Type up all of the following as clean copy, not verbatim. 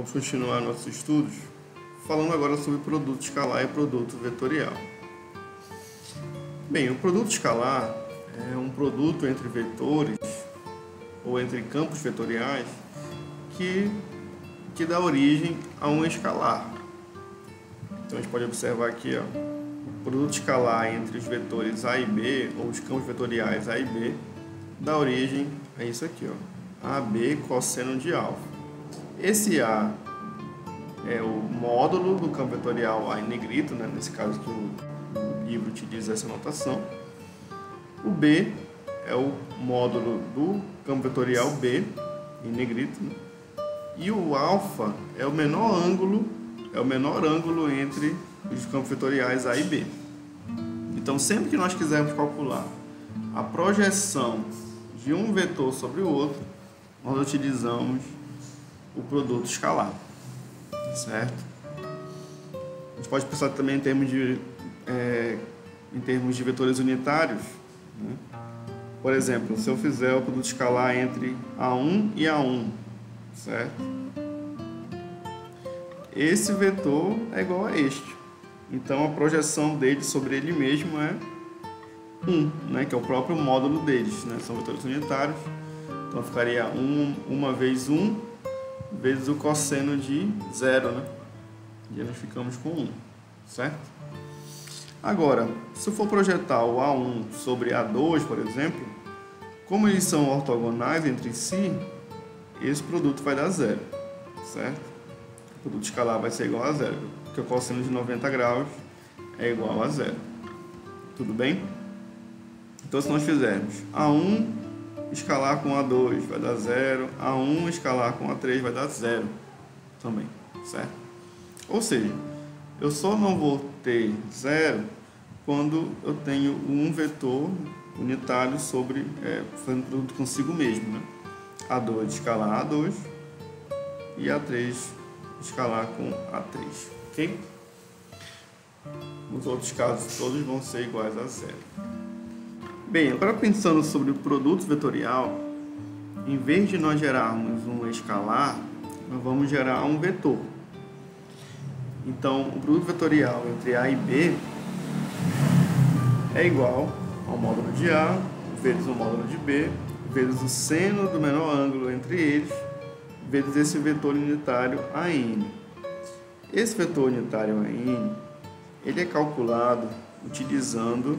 Vamos continuar nossos estudos falando agora sobre produto escalar e produto vetorial. Bem, o produto escalar é um produto entre vetores ou entre campos vetoriais que dá origem a um escalar. Então a gente pode observar aqui, ó, o produto escalar entre os vetores A e B, ou os campos vetoriais A e B, dá origem a isso aqui, ó, AB cosseno de alfa. Esse A é o módulo do campo vetorial A em negrito, né? Nesse caso que o livro utiliza essa notação. O B é o módulo do campo vetorial B em negrito, né? E o alfa é o menor ângulo entre os campos vetoriais A e B. Então, sempre que nós quisermos calcular a projeção de um vetor sobre o outro, nós utilizamos o produto escalar, certo? A gente pode pensar também em termos de vetores unitários, né? Por exemplo, se eu fizer o produto escalar entre A1 e A1, certo? Esse vetor é igual a este. Então, a projeção dele sobre ele mesmo é 1, né? Que é o próprio módulo deles, né? São vetores unitários. Então, ficaria 1 vezes 1 vezes o cosseno de 0, né? E aí nós ficamos com 1, certo? Agora, se eu for projetar o A1 sobre A2, por exemplo, como eles são ortogonais entre si, esse produto vai dar 0, certo? O produto escalar vai ser igual a 0, porque o cosseno de 90 graus é igual a 0. Tudo bem? Então, se nós fizermos A1 escalar com A2 vai dar 0, A1 escalar com A3 vai dar 0 também, certo? Ou seja, eu só não vou ter 0 quando eu tenho um vetor unitário sobre fazendo produto consigo mesmo, né? A2 escalar A2 e A3 escalar com A3, ok? Nos outros casos, todos vão ser iguais a 0. Bem, agora pensando sobre o produto vetorial, em vez de nós gerarmos um escalar, nós vamos gerar um vetor. Então, o produto vetorial entre A e B é igual ao módulo de A vezes o módulo de B vezes o seno do menor ângulo entre eles vezes esse vetor unitário AN. Esse vetor unitário AN, ele é calculado utilizando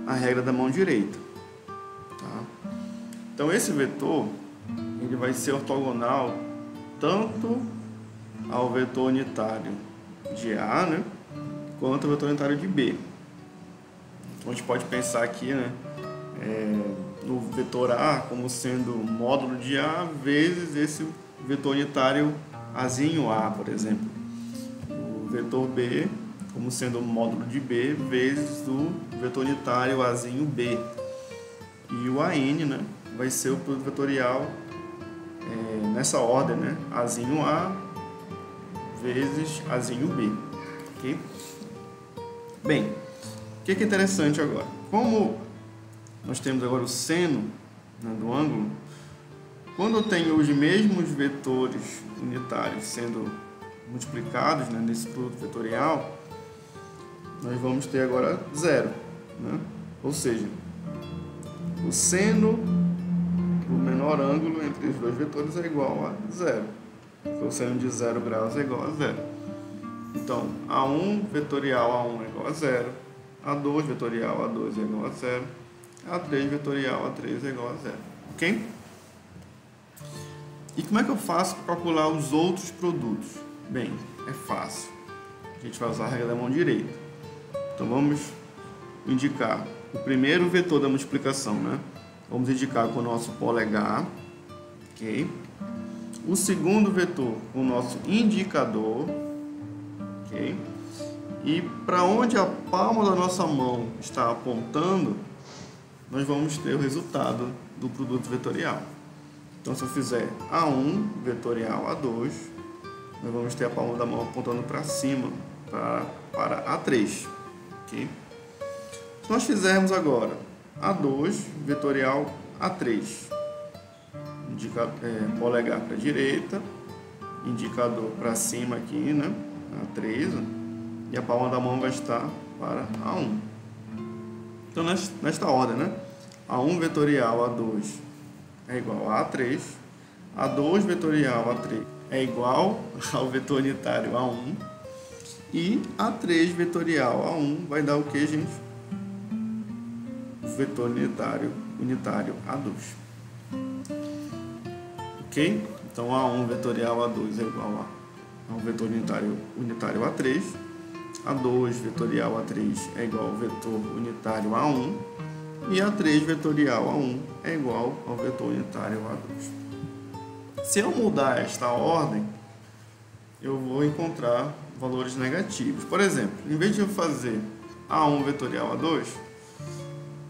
a regra da mão direita, tá? Então, esse vetor ele vai ser ortogonal tanto ao vetor unitário de A, né, quanto ao vetor unitário de B. Então, a gente pode pensar aqui, né, no vetor A como sendo módulo de A vezes esse vetor unitário Azinho A, por exemplo. O vetor B como sendo o módulo de B vezes o vetor unitário Azinho B. E o AN, né, vai ser o produto vetorial nessa ordem, né, Azinho A vezes Azinho B. Ok? Bem, o que é interessante agora? Como nós temos agora o seno, né, do ângulo, quando eu tenho os mesmos vetores unitários sendo multiplicados, né, nesse produto vetorial, nós vamos ter agora 0, né? Ou seja, o seno do menor ângulo entre os dois vetores é igual a 0. Então, o seno de 0 graus é igual a 0. Então, A1 vetorial A1 é igual a 0, A2 vetorial A2 é igual a 0, A3 vetorial A3 é igual a 0. Ok? E como é que eu faço para calcular os outros produtos? Bem, é fácil. A gente vai usar a regra da mão direita. Então, vamos indicar o primeiro vetor da multiplicação, né? Vamos indicar com o nosso polegar, ok? O segundo vetor com o nosso indicador, ok? E para onde a palma da nossa mão está apontando, nós vamos ter o resultado do produto vetorial. Então, se eu fizer A1 vetorial A2, nós vamos ter a palma da mão apontando para cima, para A3. Okay? Se nós fizermos agora A2 vetorial A3, polegar para a direita, indicador para cima aqui, né? A3, e a palma da mão vai estar para A1. Então, nesta ordem, né? A1 vetorial A2 é igual a A3, A2 vetorial A3 é igual ao vetor unitário A1, e A3 vetorial A1 vai dar o que, gente? Vetor unitário A2. Ok? Então, A1 vetorial A2 é igual ao vetor unitário A3, A2 vetorial A3 é igual ao vetor unitário A1, e A3 vetorial A1 é igual ao vetor unitário A2. Se eu mudar esta ordem, eu vou encontrar valores negativos. Por exemplo, em vez de eu fazer A1 vetorial A2,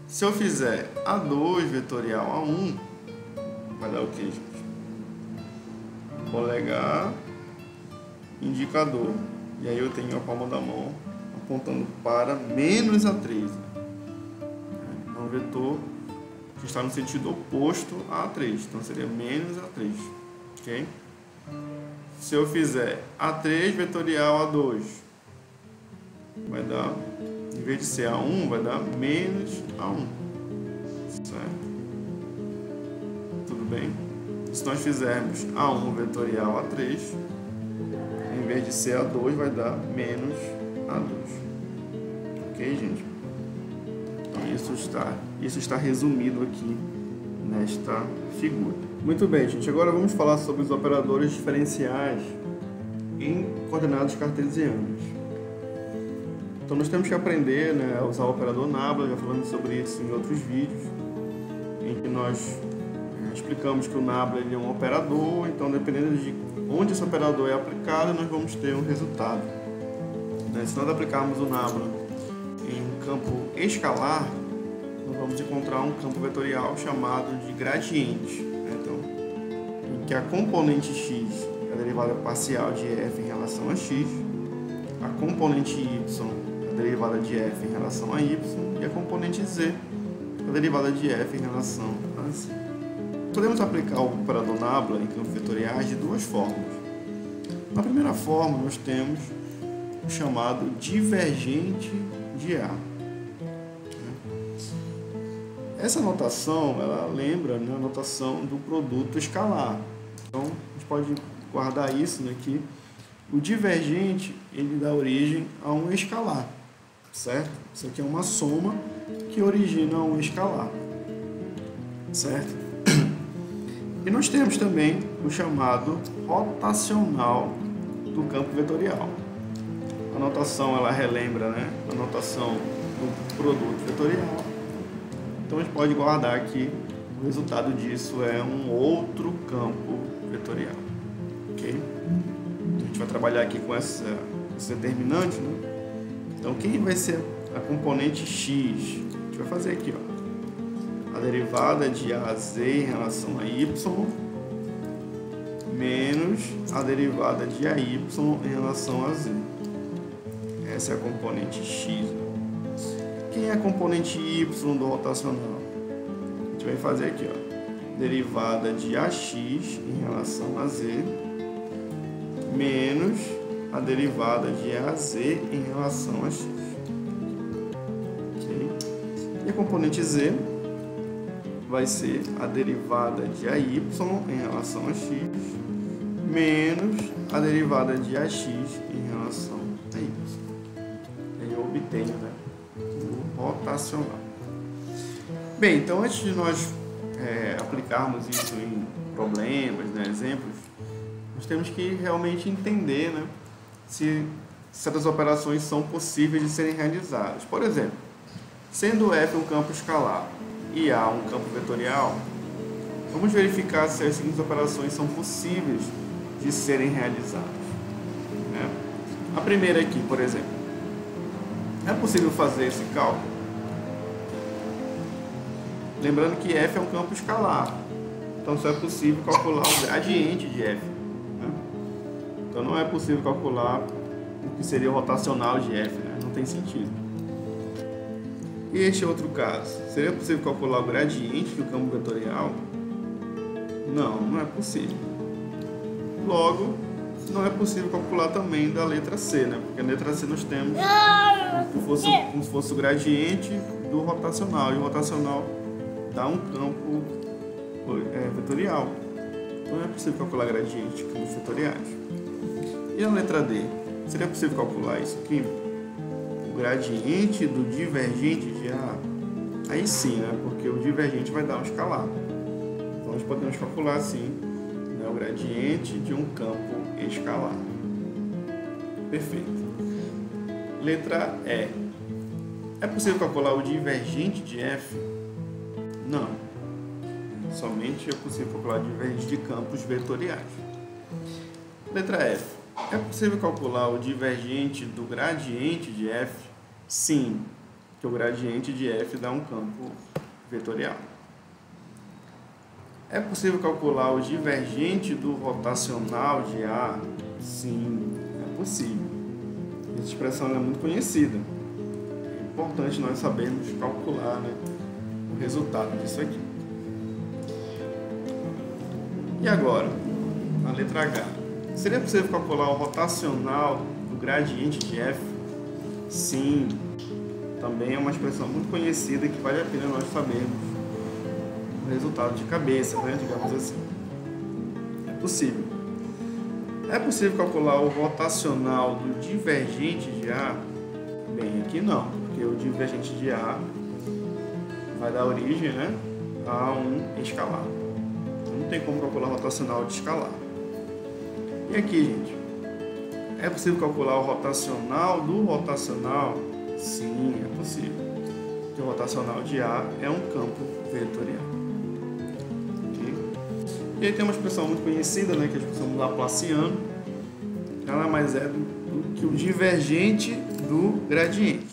se eu fizer A2 vetorial A1, vai dar o que, gente? Polegar, indicador. E aí eu tenho a palma da mão apontando para menos A3. É um vetor que está no sentido oposto a A3. Então seria menos A3. Ok? Se eu fizer A3 vetorial A2, vai dar, em vez de ser A1, vai dar menos A1. Certo? Tudo bem? Se nós fizermos A1 vetorial A3, em vez de ser A2, vai dar menos A2. Ok, gente? Então, isso está resumido aqui nesta figura. Muito bem, gente. Agora vamos falar sobre os operadores diferenciais em coordenadas cartesianas. Então, nós temos que aprender, né, a usar o operador nabla. Já falamos sobre isso em outros vídeos, em que nós explicamos que o nabla ele é um operador. Então, dependendo de onde esse operador é aplicado, nós vamos ter um resultado. Se nós aplicarmos o nabla em um campo escalar, nós vamos encontrar um campo vetorial chamado de gradiente. Então, em que a componente x é a derivada parcial de f em relação a x, a componente y é a derivada de f em relação a y, e a componente z é a derivada de f em relação a z. Podemos aplicar o operador nabla em campos vetoriais de duas formas. Na primeira forma, nós temos o chamado divergente de A. Essa notação, ela lembra, né, a notação do produto escalar. Então, a gente pode guardar isso aqui. O divergente, ele dá origem a um escalar, certo? Isso aqui é uma soma que origina um escalar, certo? E nós temos também o chamado rotacional do campo vetorial. A notação, ela relembra, né, a notação do produto vetorial. Então a gente pode guardar que o resultado disso é um outro campo vetorial. Ok? Então, a gente vai trabalhar aqui com esse determinante, né? Então quem vai ser a componente x? A gente vai fazer aqui, ó, a derivada de AZ em relação a y menos a derivada de AY em relação a z. Essa é a componente x. Quem é a componente y do rotacional? A gente vai fazer aqui, ó, derivada de AX em relação a z menos a derivada de AZ em relação a x. Okay? E a componente z vai ser a derivada de AY em relação a x menos a derivada de AX em relação a y. Aí eu obtenho, né, o rotacional. Bem, então antes de nós aplicarmos isso em problemas, né, exemplos, nós temos que realmente entender, né, se certas operações são possíveis de serem realizadas. Por exemplo, sendo f um campo escalar e A um campo vetorial, vamos verificar se as seguintes operações são possíveis de serem realizadas. Né? A primeira aqui, por exemplo, é possível fazer esse cálculo? Lembrando que f é um campo escalar, então só é possível calcular o gradiente de f. Né? Então não é possível calcular o que seria o rotacional de f, né? Não tem sentido. E este outro caso, seria possível calcular o gradiente do campo vetorial? Não, não é possível. Logo, não é possível calcular também da letra C, né? Porque na letra C nós temos como se fosse o gradiente do rotacional, e o rotacional dá um campo vetorial. Então não é possível calcular gradiente de campos vetoriais. E na letra D? Seria possível calcular isso aqui? O gradiente do divergente de A? Aí sim, né? Porque o divergente vai dar um escalar. Então nós podemos calcular assim, né, o gradiente de um campo escalar. Perfeito. Letra E. É possível calcular o divergente de F? Não. Somente é possível calcular o divergente de campos vetoriais. Letra F. É possível calcular o divergente do gradiente de F? Sim, que o gradiente de F dá um campo vetorial. É possível calcular o divergente do rotacional de A? Sim, é possível. Essa expressão é muito conhecida. É importante nós sabermos calcular, né, o resultado disso aqui. E agora, a letra H. Seria possível calcular o rotacional do gradiente de F? Sim, também é uma expressão muito conhecida que vale a pena nós sabermos o resultado de cabeça, né, digamos assim. É possível. É possível calcular o rotacional do divergente de A? Bem, aqui não, porque o divergente de A vai dar origem, né, a um escalar. Não tem como calcular o rotacional de escalar. E aqui, gente, é possível calcular o rotacional do rotacional? Sim, é possível. Porque o rotacional de A é um campo vetorial. Okay? E aí tem uma expressão muito conhecida, né, que é a expressão do Laplaciano. Nada mais é do que o divergente do gradiente.